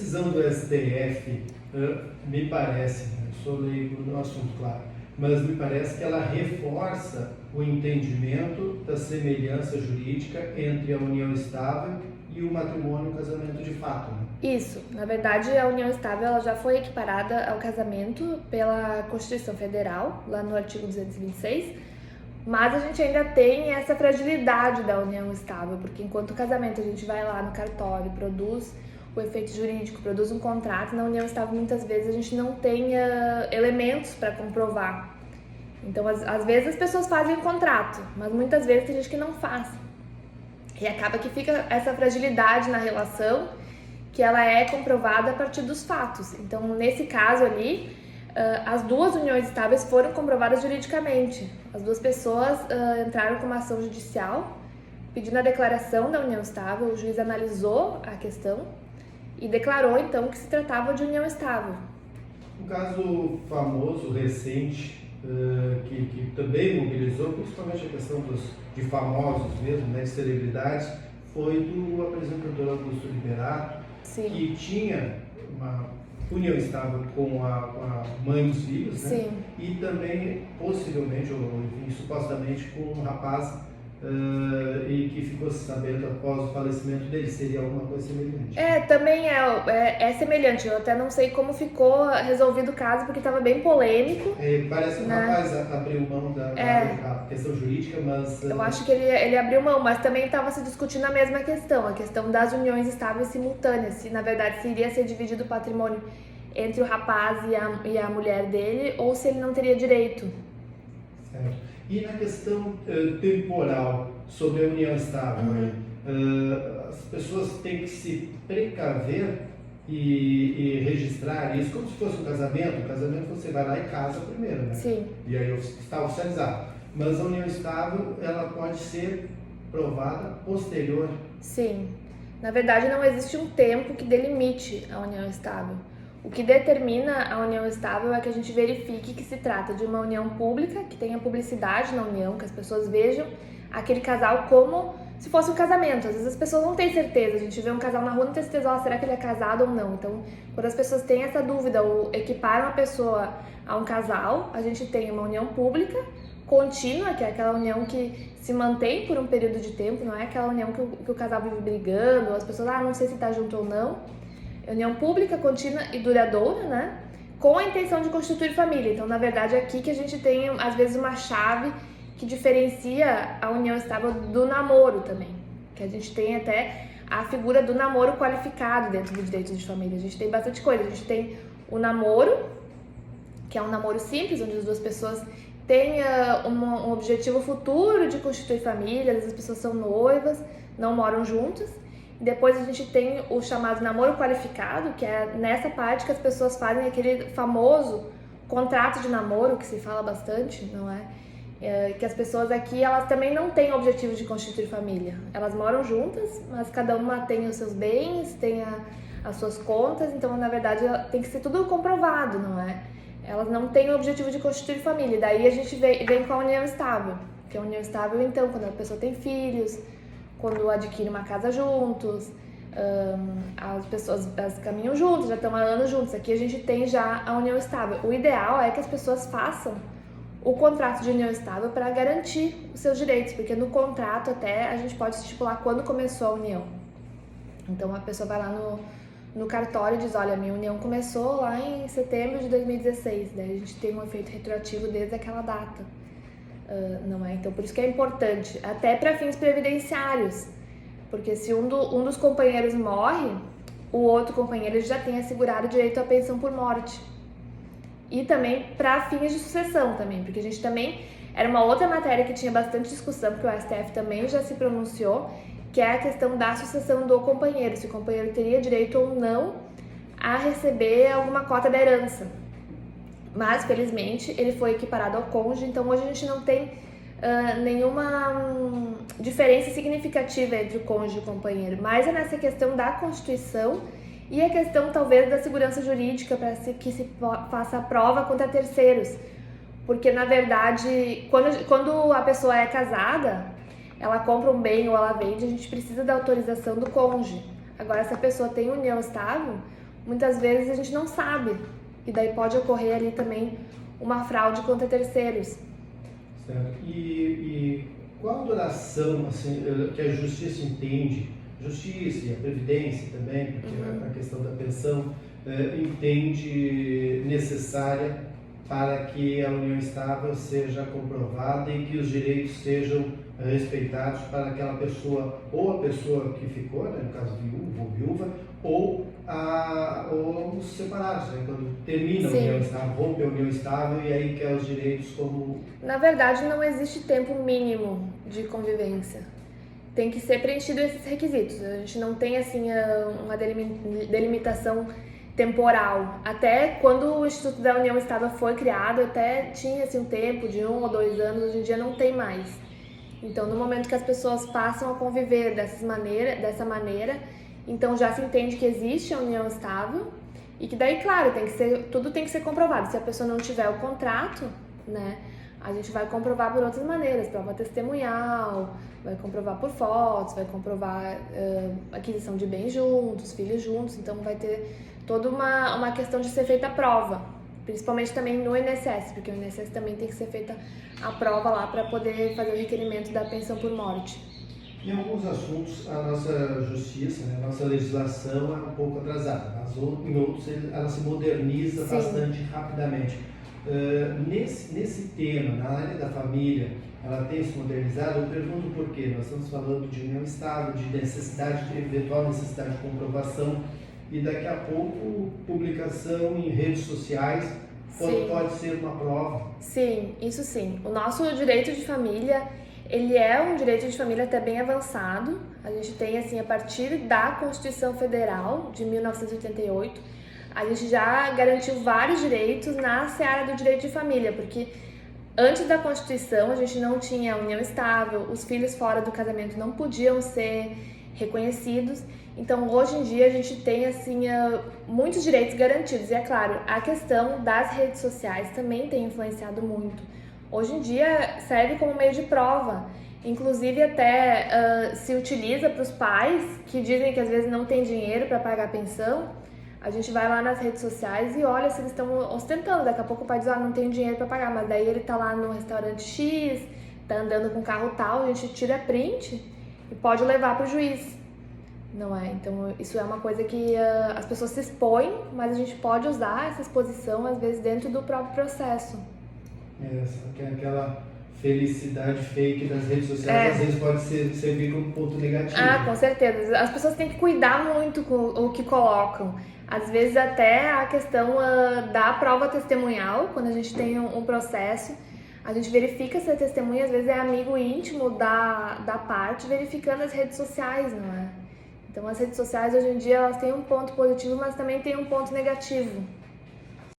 decisão do STF, me parece, eu sou leigo no assunto, claro, mas me parece que ela reforça o entendimento da semelhança jurídica entre a união estável e o matrimônio, o casamento de fato, né? Isso, na verdade a união estável ela já foi equiparada ao casamento pela Constituição Federal, lá no artigo 226, mas a gente ainda tem essa fragilidade da união estável, porque enquanto o casamento a gente vai lá no cartório, produz o efeito jurídico, produz um contrato, na união estável muitas vezes a gente não tem elementos para comprovar. Então às vezes as pessoas fazem o contrato, mas muitas vezes tem gente que não faz. E acaba que fica essa fragilidade na relação, que ela é comprovada a partir dos fatos. Então, nesse caso ali, as duas uniões estáveis foram comprovadas juridicamente. As duas pessoas entraram com uma ação judicial, pedindo a declaração da união estável, o juiz analisou a questão e declarou, então, que se tratava de união estável. Um caso famoso, recente, que também mobilizou, principalmente a questão de famosos mesmo, né, de celebridades, foi do apresentador Augusto Liberato, Sim. que tinha uma união estável com a mãe dos filhos, né? Sim. E também, possivelmente, ou enfim, supostamente, com um rapaz e que ficou sabendo após o falecimento dele. Seria alguma coisa semelhante? Também é semelhante. Eu até não sei como ficou resolvido o caso, porque estava bem polêmico. Parece que o rapaz abriu mão da questão jurídica, mas... Eu acho que ele abriu mão, mas também estava se discutindo a mesma questão, a questão das uniões estáveis simultâneas. Se, na verdade, se iria ser dividido o patrimônio entre o rapaz e a mulher dele, ou se ele não teria direito. Certo. E na questão temporal, sobre a união estável, as pessoas têm que se precaver e registrar isso como se fosse um casamento. O casamento você vai lá e casa primeiro, né? Sim. E aí está oficializado. Mas a união estável, ela pode ser provada posterior. Sim. Na verdade, não existe um tempo que delimite a união estável. O que determina a união estável é que a gente verifique que se trata de uma união pública, que tenha publicidade na união, que as pessoas vejam aquele casal como se fosse um casamento. Às vezes as pessoas não têm certeza, a gente vê um casal na rua e não tem certeza, será que ele é casado ou não? Então, quando as pessoas têm essa dúvida ou equiparam a pessoa a um casal, a gente tem uma união pública contínua, que é aquela união que se mantém por um período de tempo, não é aquela união que o casal vive brigando, as pessoas, não sei se tá junto ou não. União pública, contínua e duradoura, né? Com a intenção de constituir família. Então, na verdade, é aqui que a gente tem, às vezes, uma chave que diferencia a união estável do namoro também. Que a gente tem até a figura do namoro qualificado dentro do direito de família. A gente tem bastante coisa. A gente tem o namoro, que é um namoro simples, onde as duas pessoas têm um objetivo futuro de constituir família, as pessoas são noivas, não moram juntas. Depois a gente tem o chamado namoro qualificado, que é nessa parte que as pessoas fazem aquele famoso contrato de namoro, que se fala bastante, não é? Que as pessoas aqui, elas também não têm o objetivo de constituir família. Elas moram juntas, mas cada uma tem os seus bens, tem as suas contas, então na verdade tem que ser tudo comprovado, não é? Elas não têm o objetivo de constituir família. Daí a gente vem com a união estável, que é a união estável então quando a pessoa tem filhos, quando adquire uma casa juntos, as pessoas caminham juntas, já estão há anos juntos. Aqui a gente tem já a união estável. O ideal é que as pessoas façam o contrato de união estável para garantir os seus direitos, porque no contrato até a gente pode estipular quando começou a união. Então a pessoa vai lá no cartório e diz, olha, minha união começou lá em setembro de 2016, daí a gente tem um efeito retroativo desde aquela data. Não é? Então, por isso que é importante, até para fins previdenciários, porque se um dos companheiros morre, o outro companheiro já tem assegurado o direito à pensão por morte. E também para fins de sucessão também, porque a gente também, era uma outra matéria que tinha bastante discussão, porque o STF também já se pronunciou, que é a questão da sucessão do companheiro, se o companheiro teria direito ou não a receber alguma cota da herança. Mas, felizmente, ele foi equiparado ao cônjuge, então hoje a gente não tem nenhuma diferença significativa entre o cônjuge e o companheiro, mas é nessa questão da Constituição e a questão, talvez, da segurança jurídica para que se faça a prova contra terceiros. Porque, na verdade, quando a pessoa é casada, ela compra um bem ou ela vende, a gente precisa da autorização do cônjuge. Agora, se a pessoa tem união estável, muitas vezes a gente não sabe. E daí pode ocorrer ali também uma fraude contra terceiros. Certo. E qual a duração assim, que a justiça entende, justiça e a previdência também, porque a questão da pensão entende necessária para que a união estável seja comprovada e que os direitos sejam respeitados para aquela pessoa, ou a pessoa que ficou, né, no caso viúvo ou viúva, ou os separados, né, quando termina a união estável, rompe a união estável e aí quer os direitos como... Na verdade, não existe tempo mínimo de convivência. Tem que ser preenchido esses requisitos. A gente não tem assim uma delimitação temporal. Até quando o Instituto da União Estável foi criado, até tinha assim, um tempo de 1 ou 2 anos, hoje em dia não tem mais. Então, no momento que as pessoas passam a conviver dessa maneira, então já se entende que existe a união estável e que daí, claro, tudo tem que ser comprovado. Se a pessoa não tiver o contrato, né, a gente vai comprovar por outras maneiras, prova testemunhal, vai comprovar por fotos, vai comprovar aquisição de bens juntos, filhos juntos, então vai ter toda uma questão de ser feita a prova, principalmente também no INSS, porque o INSS também tem que ser feita a prova lá para poder fazer o requerimento da pensão por morte. Em alguns assuntos, a nossa justiça, né, a nossa legislação é um pouco atrasada, mas em outros ela se moderniza bastante rapidamente. Nesse tema, na área da família, ela tem se modernizado? Eu pergunto por quê. Nós estamos falando de união estável, de eventual necessidade de comprovação e daqui a pouco publicação em redes sociais pode ser uma prova. Sim, isso sim. O nosso direito de família, ele é um direito de família até bem avançado. A gente tem, assim, a partir da Constituição Federal de 1988, a gente já garantiu vários direitos na seara do direito de família, porque antes da Constituição a gente não tinha união estável, os filhos fora do casamento não podiam ser reconhecidos. Então, hoje em dia, a gente tem, assim, muitos direitos garantidos. E, é claro, a questão das redes sociais também tem influenciado muito. Hoje em dia, serve como meio de prova. Inclusive, até se utiliza para os pais que dizem que, às vezes, não tem dinheiro para pagar a pensão. A gente vai lá nas redes sociais e olha se eles estão ostentando. Daqui a pouco o pai diz, não tenho dinheiro para pagar. Mas daí ele tá lá no restaurante X, tá andando com carro tal, a gente tira print e pode levar para o juiz. Não é? Então, isso é uma coisa que as pessoas se expõem, mas a gente pode usar essa exposição, às vezes, dentro do próprio processo. Aquela felicidade fake das redes sociais, às vezes pode servir como ponto negativo. Com certeza. As pessoas têm que cuidar muito com o que colocam. Às vezes, até a questão da prova testemunhal, quando a gente tem um processo, a gente verifica se a testemunha, às vezes, é amigo íntimo da parte, verificando as redes sociais, não é? Então, as redes sociais, hoje em dia, elas têm um ponto positivo, mas também têm um ponto negativo.